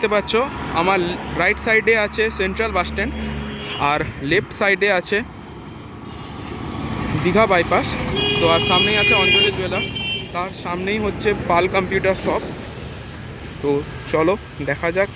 দেখতে পাচ্ছ আমার রাইট সাইডে আছে সেন্ট্রাল বাস স্ট্যান্ড আর লেফট সাইডে আছে দীঘা বাইপাস। তো আর সামনেই আছে অঞ্জলি জুয়েলার্স, তার সামনেই হচ্ছে পাল কম্পিউটার শপ। তো চলো দেখা যাক।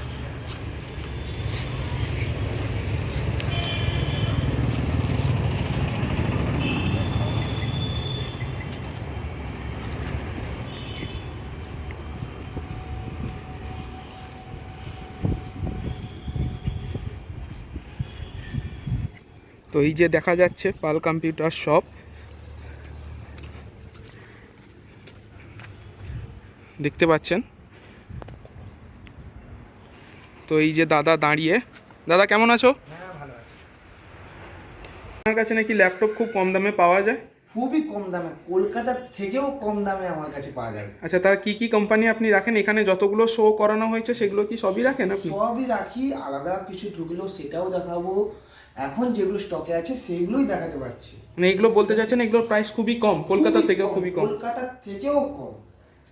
তো এই যে দেখা যাচ্ছে পাল কম্পিউটার শপ, দেখতে পাচ্ছেন। তো এই যে দাদা দাঁড়িয়ে। দাদা কেমন আছো? হ্যাঁ, ভালো আছি। আপনার কাছে নাকি ল্যাপটপ খুব কম দামে পাওয়া যায়? খুবই কম দামে, কলকাতার থেকেও কম দামে আমার কাছে পাওয়া যাবে। আচ্ছা, তার কি কি কোম্পানি আপনি রাখেন? এখানে যতগুলো শো করানো হয়েছে সেগুলো কি সবই রাখেন আপনি? সবই রাখি, আলাদা কিছু ঢুকলেও সেটাও দেখাবো। এখন যেগুলো স্টকে আছে সেগুলোই দেখাতে পারছি। মানে এগুলো বলতে চাচ্ছেন এগুলোর প্রাইস খুবই কম, কলকাতার থেকেও খুবই কম? কলকাতার থেকেও কম।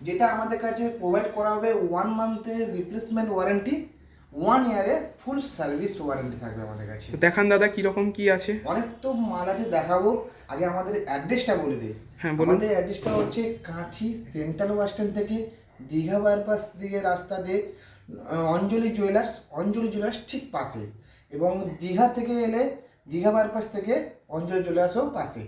যেটা আমাদের কাছে প্রোভাইড করা হবে 1 মান্থের রিপ্লেসমেন্ট ওয়ারেন্টি, 1 ইয়ারে ফুল সার্ভিস ওয়ারেন্টি থাকবে আমাদের কাছে। দেখান দাদা কিরকম কি আছে। অনেক তো মাল আছে, দেখাবো। আগে আমাদের অ্যাড্রেসটা বলে দিই। হ্যাঁ বলুন। আমাদের অ্যাড্রেসটা হচ্ছে কাঁথি সেন্ট্রাল বাস স্ট্যান্ড থেকে দীঘা বাইপাস দিকে রাস্তা দিয়ে অঞ্জলি জুয়েলার্স ঠিক পাশে। এবং দীঘা থেকে এলে দীঘা বাইপাস থেকে অঞ্জলি জুয়েলার্সও পাশে।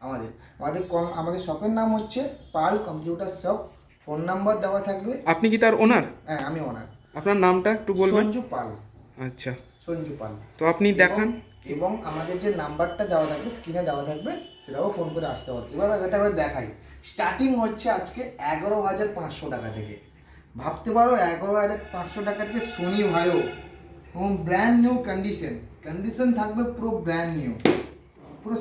আমাদের আমাদের আমাদের শপের নাম হচ্ছে পাল কম্পিউটার শপ। ফোন নাম্বার দেওয়া থাকবে। আপনি কি তার ওনার? হ্যাঁ, আমি ওনার। আপনার নামটা একটু বলবেন? সঞ্জু পাল। আচ্ছা, সঞ্জু পাল। তো আপনি দেখান। এবং আমাদের যে নাম্বারটা দেওয়া থাকবে, স্ক্রিনে দেওয়া থাকবে, সেটাও ফোন করে আসতে পারবে। এবার এটা আমরা দেখাই। স্টার্টিং হচ্ছে আজকে 11,500 টাকা থেকে। ভাবতে পারো 11,500 টাকা থেকে সোনি ভাইও, এবং ব্র্যান্ড নিউ কন্ডিশন থাকবে, পুরো ব্র্যান্ড নিউ, পুরো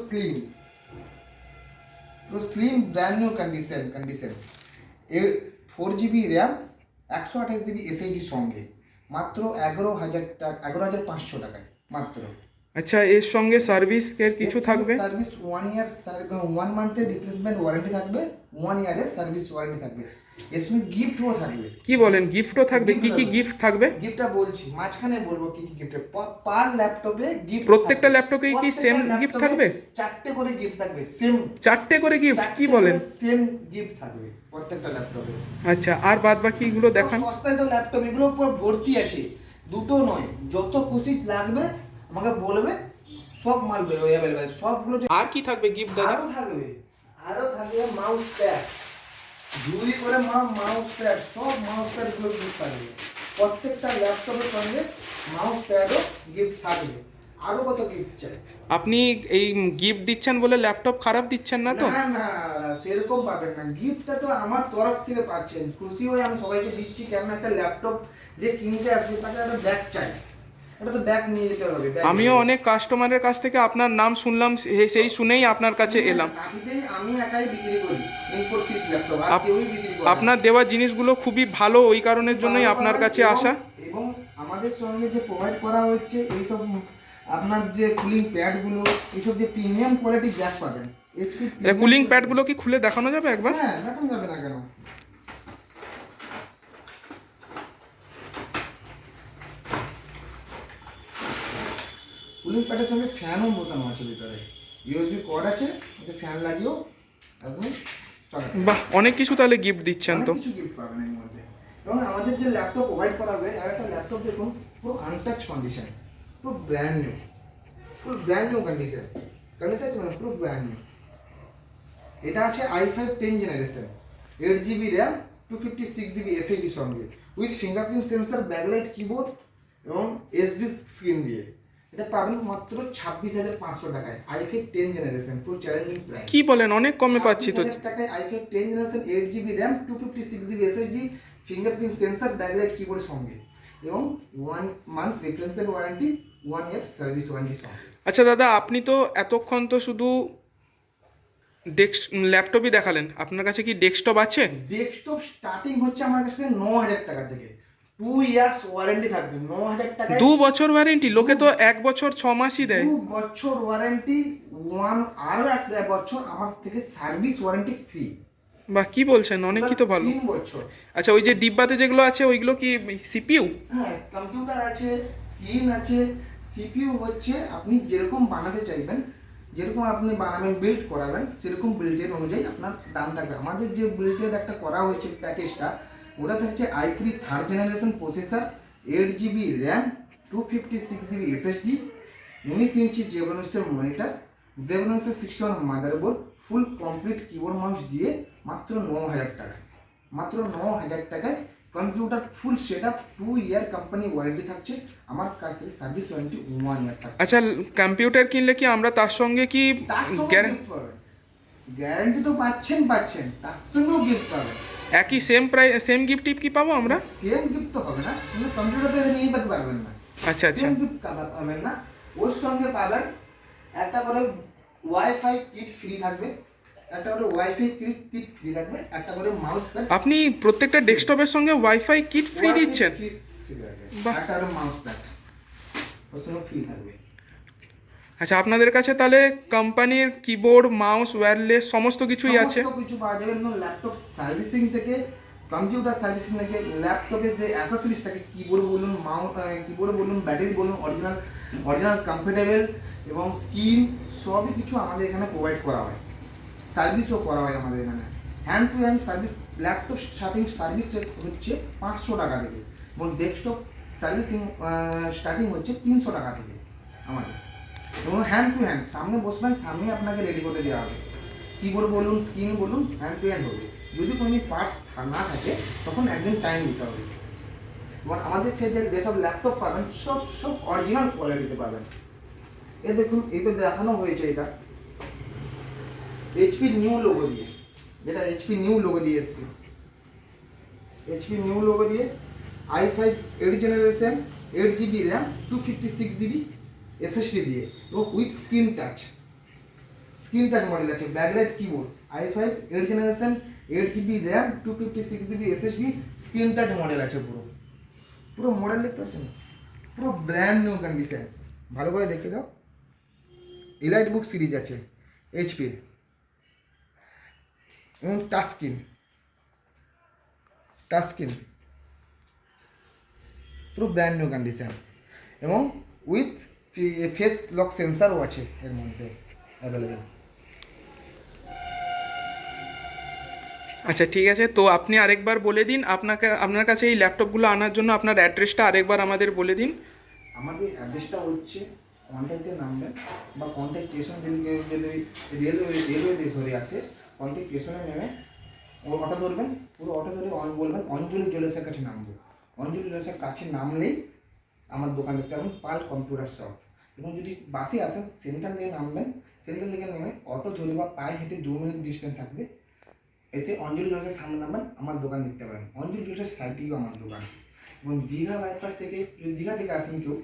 স্লিম ব্র্যান্ড নিউ কন্ডিশন। এর 4GB র্যাম, 128GB SSDর সঙ্গে মাত্র 11,500 টাকায় মাত্র। আচ্ছা, এর সঙ্গে সার্ভিস এর কিছু থাকবে? সার্ভিস 1 ইয়ার, 1 মান্থের রিপ্লেসমেন্ট ওয়ারেন্টি থাকবে, 1 ইয়ারের সার্ভিস ওয়ারেন্টি থাকবে। এর সঙ্গে গিফটও থাকবে। কি বলেন, গিফটও থাকবে? কি কি গিফট থাকবে? গিফটটা বলছি, মাঝখানে বলবো কি কি গিফট। পার ল্যাপটপে গিফট, প্রত্যেকটা ল্যাপটপে কি সেম গিফট থাকবে? 4টে করে গিফট থাকবে, সেম 4টে করে গিফট? কি বলেন? সেম গিফট থাকবে প্রত্যেকটা ল্যাপটপে। আচ্ছা, আর বাদ বাকি এগুলো দেখান। সস্তায় তো ল্যাপটপ, এগুলো পুরো ভর্তি আছে। দুটো নয়, যত খুশি লাগবে আমাকে বলবে, সব মাল অ্যাভেলেবেল সবগুলো। আর কি থাকবে গিফট দাদা? আরো থাকবে মাউস প্যাড, দুই করে মাউস প্যাড, সব মাউস প্যাড গুলো গিফট থাকবে। প্রত্যেকটা ল্যাপটপের সঙ্গে মাউস প্যাডও গিফট থাকবে। আরো কত গিফট চাই? আপনি এই গিফট দিচ্ছেন বলে ল্যাপটপ খারাপ দিচ্ছেন না তো? না না, সেরকম পাবেন না। গিফটটা তো আমার তরফ থেকে পাচ্ছেন, খুশি হয়ে আমি সবাইকে দিচ্ছি। কেন একটা ল্যাপটপ যে কিনতে আসবে তাকে একটা ব্যাগ চাই, এটা তো ব্যাগ নিয়ে যেতে হবে। আমিও অনেক কাস্টমারের কাছ থেকে আপনার নাম শুনলাম, সেই শুনেই আপনার কাছে এলাম। আমি একাই বিক্রি করি ইনফোসিস ল্যাপটপ, আর কেউই বিক্রি করে না। আপনার দেওয়া জিনিসগুলো খুবই ভালো, ওই কারণের জন্যই আপনার কাছে আসা। এবং আমাদের সঙ্গে যে প্রোভাইড করা হচ্ছে এইসব, আপনার যে কুলিং প্যাডগুলো, এইসব যে প্রিমিয়াম কোয়ালিটির জ্যাক পাবেন। কুলিং প্যাডগুলো কি খুলে দেখানো যাবে একবার? হ্যাঁ, দেখানো যাবে না কেন। কুলিং প্যাডের সঙ্গে ফ্যানও বোতানো আছে ভিতরে, ইউএসবি কর্ড আছে, এতে ফ্যান লাগিয়েও একদম চলে। বাহ, অনেক কিছু তাহলে গিফট দিচ্ছেন তো। কিছু গিফট পাবেন এর মধ্যে। এবং আমাদের যে ল্যাপটপ প্রোভাইড করা হবে, আর একটা ল্যাপটপ দেখুন, পুরো আনটাচ কন্ডিশন, পুরো ব্র্যান্ড নিউ কন্ডিশন আছে, মানে পুরো ব্র্যান্ড নিউ। এটা আছে i5 10 generation, 8GB RAM, 256GB SSD সঙ্গে, with fingerprint sensor, backlight keyboard এবং এসডি স্ক্রিন দিয়ে। এটা পাবেন মাত্র 26,500 টাকায়, i5 10 জেনারেশন, পুরো চ্যালেঞ্জিং প্রাইস। কি বলেন, অনেক কমে পাচ্ছি তো। 26,000 টাকায় i5 10 generation, 8GB RAM, 256GB SSD, fingerprint sensor, backlight কিবোর্ডের সঙ্গে, এবং 1 month replacement warranty, 1 year service warranty সঙ্গে। আচ্ছা দাদা, আপনি তো এতক্ষণ তো শুধু ল্যাপটপই দেখালেন, আপনার কাছে কি ডেস্কটপ আছে? ডেস্কটপ স্টার্টিং হচ্ছে আমার কাছে 9,000 টাকা থেকে, 2 ইয়ার্স ওয়ারেন্টি থাকবে 9,000 টাকায়। 2 বছর ওয়ারেন্টি? লোকে তো 1 বছর 6 মাসই দেয়। 2 বছর ওয়ারেন্টি, আরো 1 বছর আমার থেকে সার্ভিস ওয়ারেন্টি ফ্রি। বা কি বলছেন, অনেকই তো ভালো। 3 বছর। আচ্ছা, ওই যে ডিব্বাতে যেগুলো আছে ওইগুলো কি সিপিইউ? হ্যাঁ, কম্পিউটার আছে, স্ক্রিন আছে, সিপিইউ হচ্ছে আপনি যেরকম বানাতে চাইবেন, যেরকম আপনি বানাবেন, বিল্ড করাবেন, সেরকম বিল্ডের অনুযায়ী আপনার দাম থাকবে। আমাদের যে বিল্ডের একটা করা হয়েছে প্যাকেজটা, ওটা থাকছে i3 third generation processor, 8 GB RAM, 256 GB SSD, 19 inch জেবনসের মনিটর, জেবনসের 61 motherboard, full complete keyboard mouse দিয়ে মাত্র 9,000 টাকা। মাত্র 9,000 টাকায় computer full set up, 2 year company warranty থাকছে, আমার কাছ থেকে সার্ভিস ওয়ারেন্টি 1 ইয়ার থাকছে। আচ্ছা, কম্পিউটার কিনলে কি আমরা তার সঙ্গে কি তার সঙ্গে গ্যারান্টি? গিফট পাবেন, গ্যারান্টি তো পাচ্ছেন, তার সঙ্গেও গিফট পাবেন। একই সেম প্রাইস, সেম গিফট কি পাবো আমরা? সেম গিফট তো হবে না, কিন্তু কম্পিউটার তো নিয়ে যেতে পারবেন না। আচ্ছা আচ্ছা। সেম গিফট পাবেন না, ওর সঙ্গে পাবেন একটা করে ওয়াইফাই কিট ফ্রি থাকবে, একটা করে ওয়াইফাই কিট ফ্রি থাকবে, একটা করে মাউস প্যাড। আপনি প্রত্যেকটা ডেস্কটপের সঙ্গে ওয়াইফাই কিট ফ্রি দিচ্ছেন? বাহ। একটা করে মাউস প্যাড ওর সঙ্গে ফ্রি থাকবে। আচ্ছা, আপনাদের কাছে তাহলে কোম্পানির কিবোর্ড, মাউস, ওয়্যারলেস সমস্ত কিছুই আছে? সমস্ত কিছু পাওয়া যাবে। ল্যাপটপ সার্ভিসিং থেকে, কম্পিউটার সার্ভিসিং থেকে, ল্যাপটপের যে অ্যাসেসরিজ থাকে, কিবোর্ড বলুন, কিবোর্ড বলুন, ব্যাটারি বলুন, অরিজিনাল কমফোর্টেবল এবং স্ক্রিন, সবই কিছু আমাদের এখানে প্রোভাইড করা হয়। সার্ভিসও করা হয় আমাদের এখানে, hand to hand service. Laptop service হচ্ছে 500 টাকা থেকে, এবং ডেস্কটপ সার্ভিসিং স্টার্টিং হচ্ছে 300 টাকা থেকে আমাদের। এবং হ্যান্ড টু হ্যান্ড, সামনে বসবেন, সামনে আপনাকে রেডি করে দেওয়া হবে। কিবোর্ড বলুন, স্ক্রিন বলুন, হ্যান্ড টু হ্যান্ড হবে। যদি কোনো পার্টস না থাকে তখন একদিন টাইম দিতে হবে। এবং আমাদের সে যেসব ল্যাপটপ পাবেন সব অরিজিনাল কোয়ালিটিতে পাবেন। এ দেখুন, এই তো দেখানো হয়েছে, এটা এইচপি নিউ লোগো দিয়ে, যেটা এইচপি নিউ লোগো দিয়ে এসছে, এইচপি নিউ লোগো দিয়ে i5 8 generation, 8 GB RAM, 256 GB SSD দিয়ে, এবং উইথ স্ক্রিন টাচ মডেল আছে, backlight keyboard, i5 8 generation, 8 GB RAM, 256 GB SSD, screen touch model আছে। পুরো মডেল দেখতে পাচ্ছেন, পুরো ব্র্যান্ড নিউ কন্ডিশন। ভালো করে দেখে দাও। এলাইট বুক সিরিজ আছে এইচপি, এবং টাচ স্ক্রিন পুরো ব্র্যান্ড নিউ কন্ডিশন, এবং উইথ ফেস লক সেন্সারও আছে এর মধ্যে অ্যাভেলেবেল। আচ্ছা ঠিক আছে, তো আপনি আরেকবার বলে দিন, আপনার কাছে এই ল্যাপটপগুলো আনার জন্য আপনার অ্যাড্রেসটা আরেকবার আমাদের বলে দিন। আমাদের অ্যাড্রেসটা হচ্ছে, কন্ট্যাক্টে নামবেন, বা কন্ট্যাক্ট স্টেশন যদি রেলওয়ে ধরে আসে, কন্ট্যাক্ট স্টেশনে নেমে অটো ধরবেন, পুরো অটো ধরে বলবেন অঞ্জলি জুয়েলার্সের কাছে নামবো। অঞ্জলি জুয়েলার্সের কাছে নামলেই আমার দোকান দেখতে পাবেন, পাল কম্পিউটার শপ। এবং যদি বাসে আসেন, সেন্ট্রাল থেকে নামবেন, সেন্ট্রাল থেকে নেমে অটো ধরে বা পায়ে হেঁটে 2 মিনিট ডিস্টেন্স থাকবে, এসে অঞ্জলি জুয়েলার্সের সামনে নামবেন, আমার দোকান দেখতে পারেন। অঞ্জলি জুয়েলার্সের সাইডেও আমার দোকান। এবং দীঘা বাইপাস থেকে, যদি দীঘা থেকে আসেন কেউ,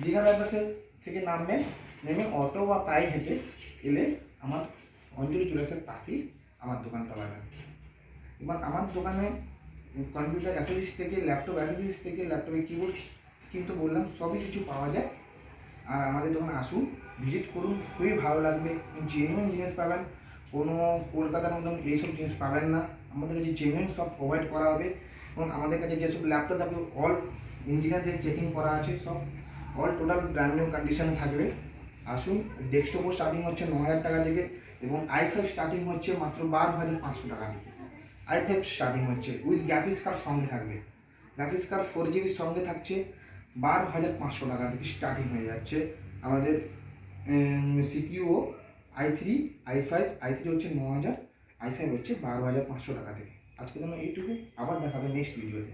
দীঘা বাইপাসের থেকে নামবেন, নেমে অটো বা পায়ে হেঁটে এলে আমার অঞ্জলি জুয়েলার্সের পাশেই আমার দোকানটা পাবেন। এবং আমার দোকানে কম্পিউটার অ্যাক্সেসরিজ থেকে, ল্যাপটপ অ্যাক্সেসরিজ থেকে, ল্যাপটপে কিবোর্ড, স্ক্রিন তো বললাম, সবই কিছু পাওয়া যায়। আর আমাদের দোকানে আসুন, ভিজিট করুন, খুবই ভালো লাগবে। জেনুইন জিনিস পাবেন, কোনো কলকাতার মতন এইসব জিনিস পাবেন না। আমাদের কাছে জেনুইন সব প্রোভাইড করা হবে। এবং আমাদের কাছে যেসব ল্যাপটপ থাকবে, অল ইঞ্জিনিয়ারদের চেকিং করা আছে, সব অল টোটাল ব্র্যান্ড নিউ কন্ডিশনে থাকবে। আসুন, ডেস্কটপও স্টার্টিং হচ্ছে 9,000 টাকা থেকে, এবং i5 স্টার্টিং হচ্ছে মাত্র 12,500 টাকা থেকে। i5 স্টার্টিং হচ্ছে উইথ গ্রাফিক্স কার্ড সঙ্গে থাকবে, গ্রাফিক্স কার্ড 4 GB সঙ্গে থাকছে, 12,500 টাকা থেকে স্টার্টিং হয়ে যাচ্ছে আমাদের। সিপিইউ i3, i5 হচ্ছে 9,000, i5 হচ্ছে 12,500 টাকা থেকে। আজকের জন্য এইটুকু, আবার দেখাবে নেক্সট ভিডিওতে।